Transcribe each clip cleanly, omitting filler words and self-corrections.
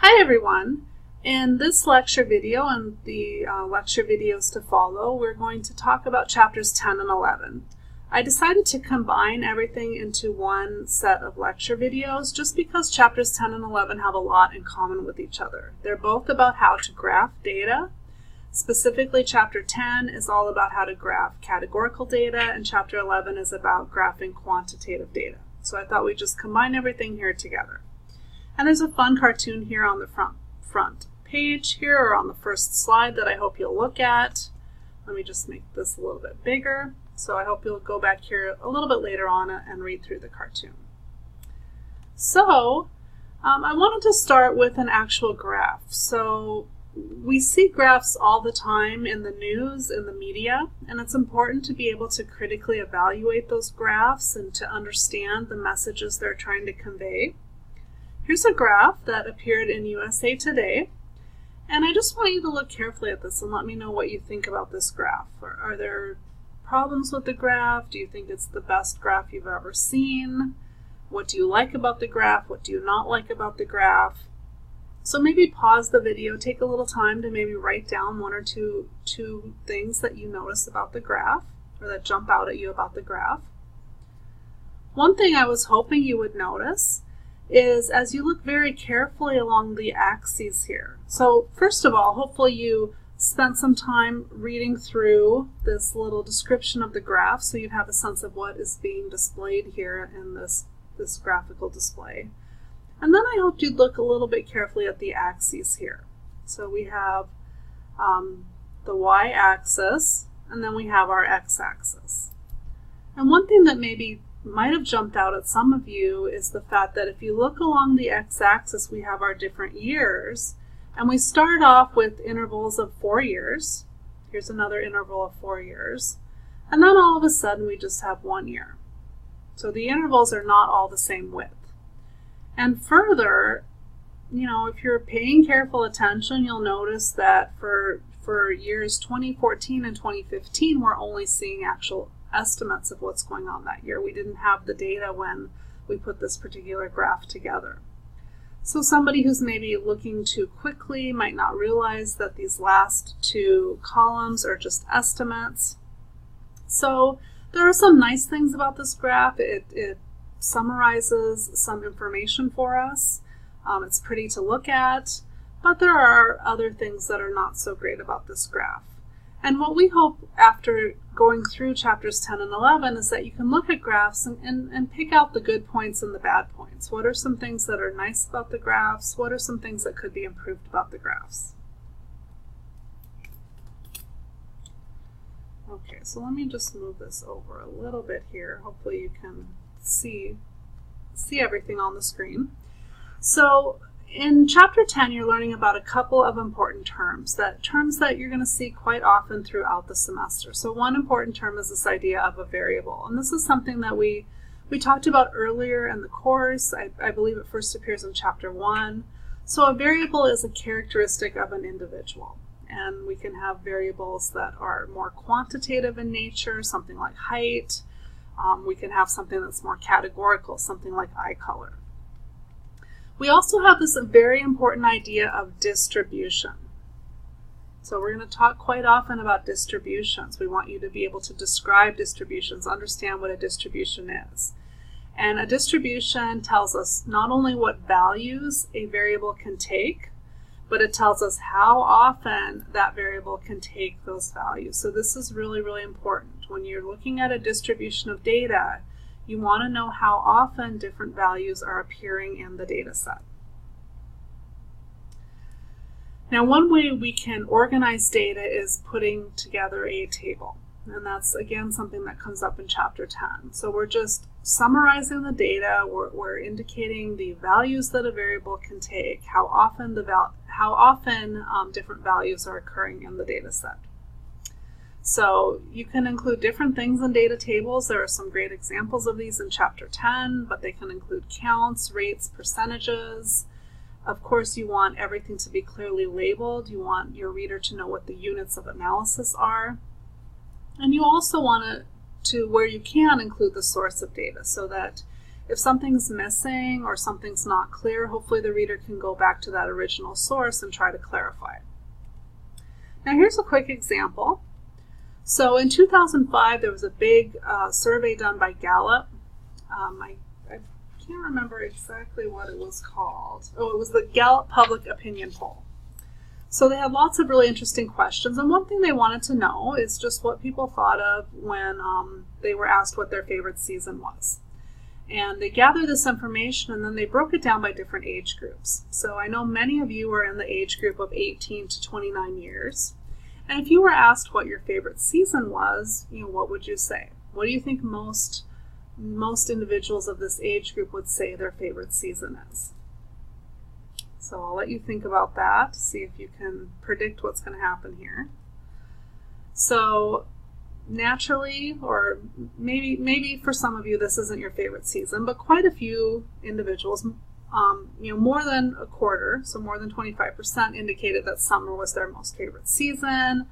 Hi everyone! In this lecture video and the lecture videos to follow, we're going to talk about chapters 10 and 11. I decided to combine everything into one set of lecture videos just because chapters 10 and 11 have a lot in common with each other. They're both about how to graph data. Specifically, chapter 10 is all about how to graph categorical data, and chapter 11 is about graphing quantitative data. So I thought we'd just combine everything here together. And there's a fun cartoon here on the front page here, or on the first slide, that I hope you'll look at. Let me just make this a little bit bigger. So I hope you'll go back here a little bit later on and read through the cartoon. So I wanted to start with an actual graph. So we see graphs all the time in the news, in the media, and it's important to be able to critically evaluate those graphs and to understand the messages they're trying to convey. Here's a graph that appeared in USA Today, and I just want you to look carefully at this and let me know what you think about this graph. Are there problems with the graph? Do you think it's the best graph you've ever seen? What do you like about the graph? What do you not like about the graph? So maybe pause the video, take a little time to maybe write down one or two things that you notice about the graph, or that jump out at you about the graph. One thing I was hoping you would notice is as you look very carefully along the axes here. So first of all, hopefully you spent some time reading through this little description of the graph so you'd have a sense of what is being displayed here in this graphical display. And then I hoped you'd look a little bit carefully at the axes here. So we have the y-axis, and then we have our x-axis. And one thing that maybe might have jumped out at some of you is the fact that if you look along the x-axis, we have our different years, and we start off with intervals of 4 years. Here's another interval of 4 years, and then all of a sudden we just have 1 year. So the intervals are not all the same width. And further, if you're paying careful attention, you'll notice that for years 2014 and 2015, we're only seeing actual estimates of what's going on that year. We didn't have the data when we put this particular graph together. So somebody who's maybe looking too quickly might not realize that these last two columns are just estimates. So there are some nice things about this graph. It summarizes some information for us. It's pretty to look at, but there are other things that are not so great about this graph. And what we hope after going through chapters 10 and 11 is that you can look at graphs and pick out the good points and the bad points. What are some things that are nice about the graphs? What are some things that could be improved about the graphs? Okay, so let me just move this over a little bit here. Hopefully you can see everything on the screen. So in chapter 10, you're learning about a couple of important terms that you're going to see quite often throughout the semester. So one important term is this idea of a variable. And this is something that we talked about earlier in the course. I believe it first appears in chapter 1. So a variable is a characteristic of an individual. And we can have variables that are more quantitative in nature, something like height. We can have something that's more categorical, something like eye color. We also have this very important idea of distribution. So we're going to talk quite often about distributions. We want you to be able to describe distributions, understand what a distribution is. And a distribution tells us not only what values a variable can take, but it tells us how often that variable can take those values. So this is really, really important. When you're looking at a distribution of data, you want to know how often different values are appearing in the data set. Now, one way we can organize data is putting together a table. And that's, again, something that comes up in chapter 10. So we're just summarizing the data. We're indicating the values that a variable can take, how often different values are occurring in the data set. So you can include different things in data tables. There are some great examples of these in chapter 10, but they can include counts, rates, percentages. Of course, you want everything to be clearly labeled. You want your reader to know what the units of analysis are. And you also want to, where you can, include the source of data so that If something's missing or something's not clear, hopefully the reader can go back to that original source and try to clarify. Now here's a quick example. So in 2005, there was a big survey done by Gallup. I can't remember exactly what it was called. Oh, it was the Gallup Public Opinion Poll. So they had lots of really interesting questions, and one thing they wanted to know is just what people thought of when they were asked what their favorite season was. And they gathered this information and then they broke it down by different age groups. So I know many of you are in the age group of 18 to 29 years. And if you were asked what your favorite season was, what would you say? What do you think most individuals of this age group would say their favorite season is? So I'll let you think about that, see if you can predict what's going to happen here. So naturally, or maybe for some of you this isn't your favorite season, but quite a few individuals, more than a quarter, so more than 25%, indicated that summer was their most favorite season.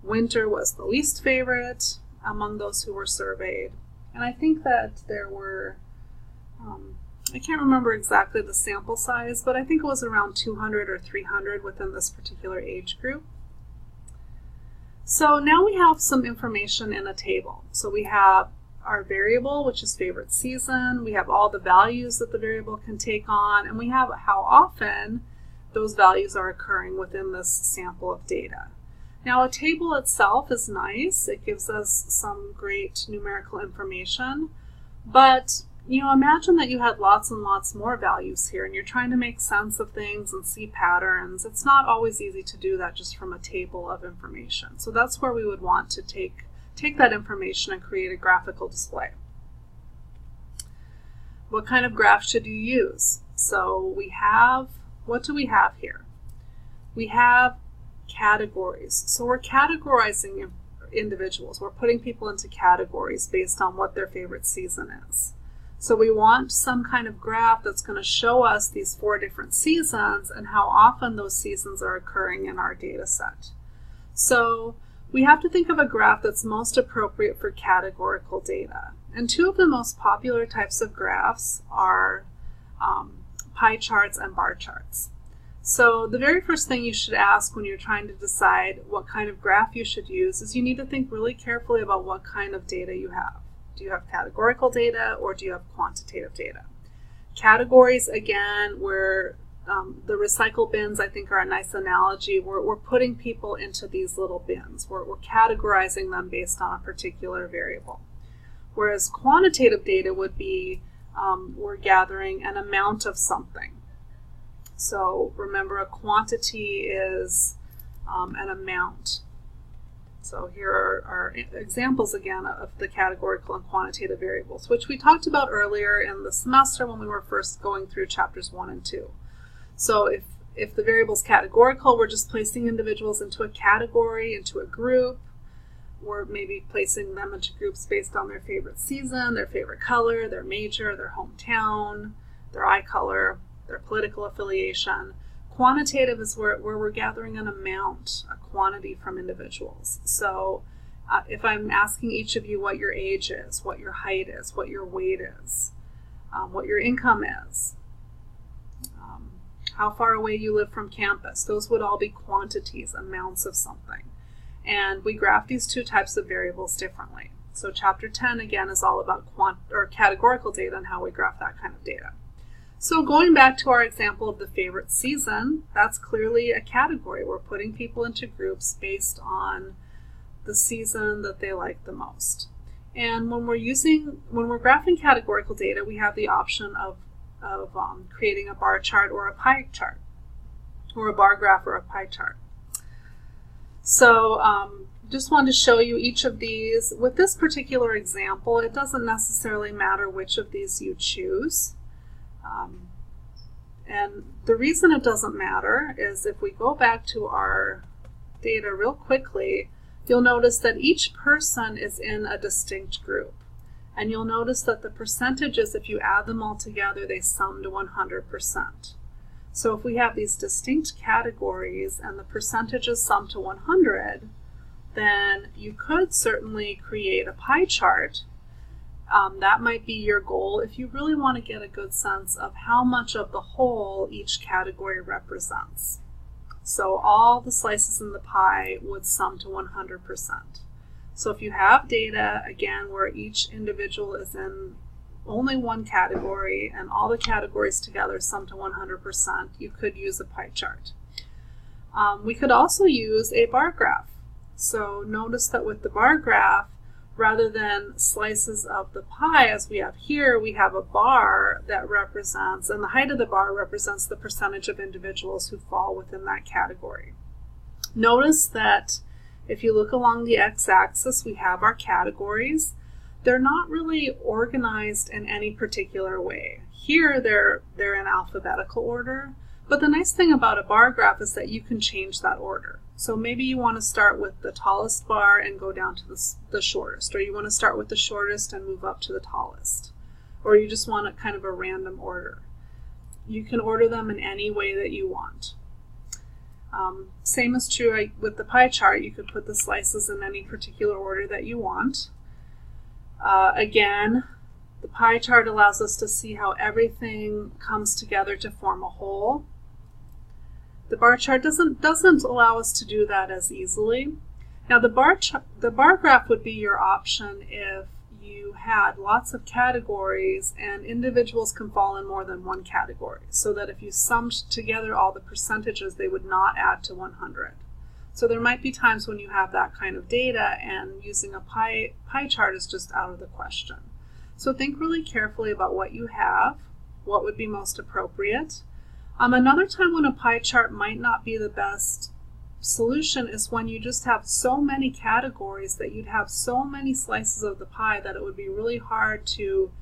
Winter was the least favorite among those who were surveyed. And I think that there were, I can't remember exactly the sample size, but I think it was around 200 or 300 within this particular age group. So now we have some information in a table. So we have our variable, which is favorite season. We have all the values that the variable can take on, and we have how often those values are occurring within this sample of data. Now, a table itself is nice. It gives us some great numerical information, but imagine that you had lots and lots more values here and you're trying to make sense of things and see patterns. It's not always easy to do that just from a table of information. So that's where we would want to take that information and create a graphical display. What kind of graph should you use? So what do we have here? We have categories. So we're categorizing individuals. We're putting people into categories based on what their favorite season is. So we want some kind of graph that's going to show us these 4 different seasons and how often those seasons are occurring in our data set. So we have to think of a graph that's most appropriate for categorical data. And 2 of the most popular types of graphs are pie charts and bar charts. So the very first thing you should ask when you're trying to decide what kind of graph you should use is you need to think really carefully about what kind of data you have. Do you have categorical data or do you have quantitative data? Categories, again, where the recycle bins, I think, are a nice analogy. We're putting people into these little bins. We're categorizing them based on a particular variable. Whereas quantitative data would be we're gathering an amount of something. So remember, a quantity is an amount. So here are examples again of the categorical and quantitative variables, which we talked about earlier in the semester when we were first going through chapters 1 and 2. So if the variable is categorical, we're just placing individuals into a category, into a group. We're maybe placing them into groups based on their favorite season, their favorite color, their major, their hometown, their eye color, their political affiliation. Quantitative is where we're gathering an amount, a quantity from individuals. So if I'm asking each of you what your age is, what your height is, what your weight is, what your income is, how far away you live from campus, those would all be quantities, amounts of something. And we graph these 2 types of variables differently. So chapter 10, again, is all about categorical data and how we graph that kind of data. So going back to our example of the favorite season, that's clearly a category. We're putting people into groups based on the season that they like the most. And when we're graphing categorical data, we have the option of creating a bar chart or a pie chart, or a bar graph or a pie chart. So just wanted to show you each of these. With this particular example, it doesn't necessarily matter which of these you choose. And the reason it doesn't matter is if we go back to our data real quickly, you'll notice that each person is in a distinct group. And you'll notice that the percentages, if you add them all together, they sum to 100%. So if we have these distinct categories and the percentages sum to 100, then you could certainly create a pie chart That might be your goal if you really want to get a good sense of how much of the whole each category represents. So all the slices in the pie would sum to 100%. So if you have data, again, where each individual is in only one category and all the categories together sum to 100%, you could use a pie chart. We could also use a bar graph. So notice that with the bar graph, rather than slices of the pie as we have here, we have a bar that represents, and the height of the bar represents the percentage of individuals who fall within that category. Notice that if you look along the x-axis, we have our categories. They're not really organized in any particular way. Here they're in alphabetical order, but the nice thing about a bar graph is that you can change that order. So maybe you want to start with the tallest bar and go down to the shortest, or you want to start with the shortest and move up to the tallest, or you just want kind of a random order. You can order them in any way that you want. Same is true with the pie chart. You could put the slices in any particular order that you want. Again, the pie chart allows us to see how everything comes together to form a whole. The bar chart doesn't allow us to do that as easily. Now the bar graph would be your option if you had lots of categories and individuals can fall in more than one category, so that if you summed together all the percentages, they would not add to 100. So there might be times when you have that kind of data and using a pie chart is just out of the question. So think really carefully about what you have, what would be most appropriate. Another time when a pie chart might not be the best solution is when you just have so many categories that you'd have so many slices of the pie that it would be really hard to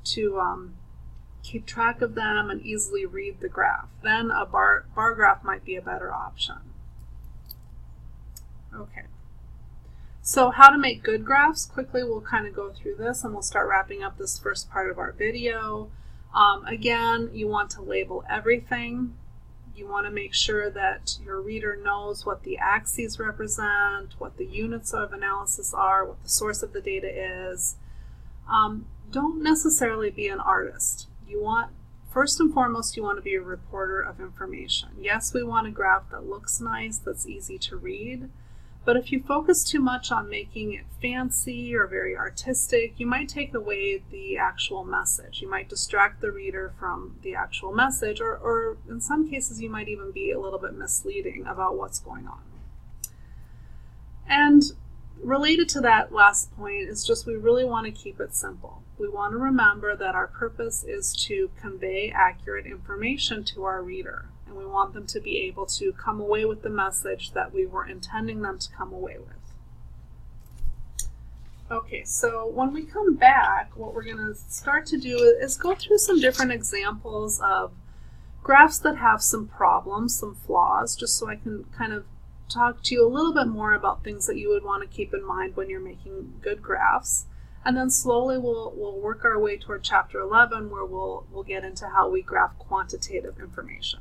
keep track of them and easily read the graph. Then a bar graph might be a better option. Okay, so how to make good graphs. Quickly, we'll kind of go through this and we'll start wrapping up this first part of our video. Again, you want to label everything. You want to make sure that your reader knows what the axes represent, what the units of analysis are, what the source of the data is. Don't necessarily be an artist. First and foremost, you want to be a reporter of information. Yes, we want a graph that looks nice, that's easy to read. But if you focus too much on making it fancy or very artistic, you might take away the actual message. You might distract the reader from the actual message, or in some cases you might even be a little bit misleading about what's going on. And related to that last point is just we really want to keep it simple. We want to remember that our purpose is to convey accurate information to our reader. And we want them to be able to come away with the message that we were intending them to come away with. Okay, so when we come back, what we're going to start to do is go through some different examples of graphs that have some problems, some flaws, just so I can kind of talk to you a little bit more about things that you would want to keep in mind when you're making good graphs. And then slowly we'll work our way toward chapter 11, where we'll get into how we graph quantitative information.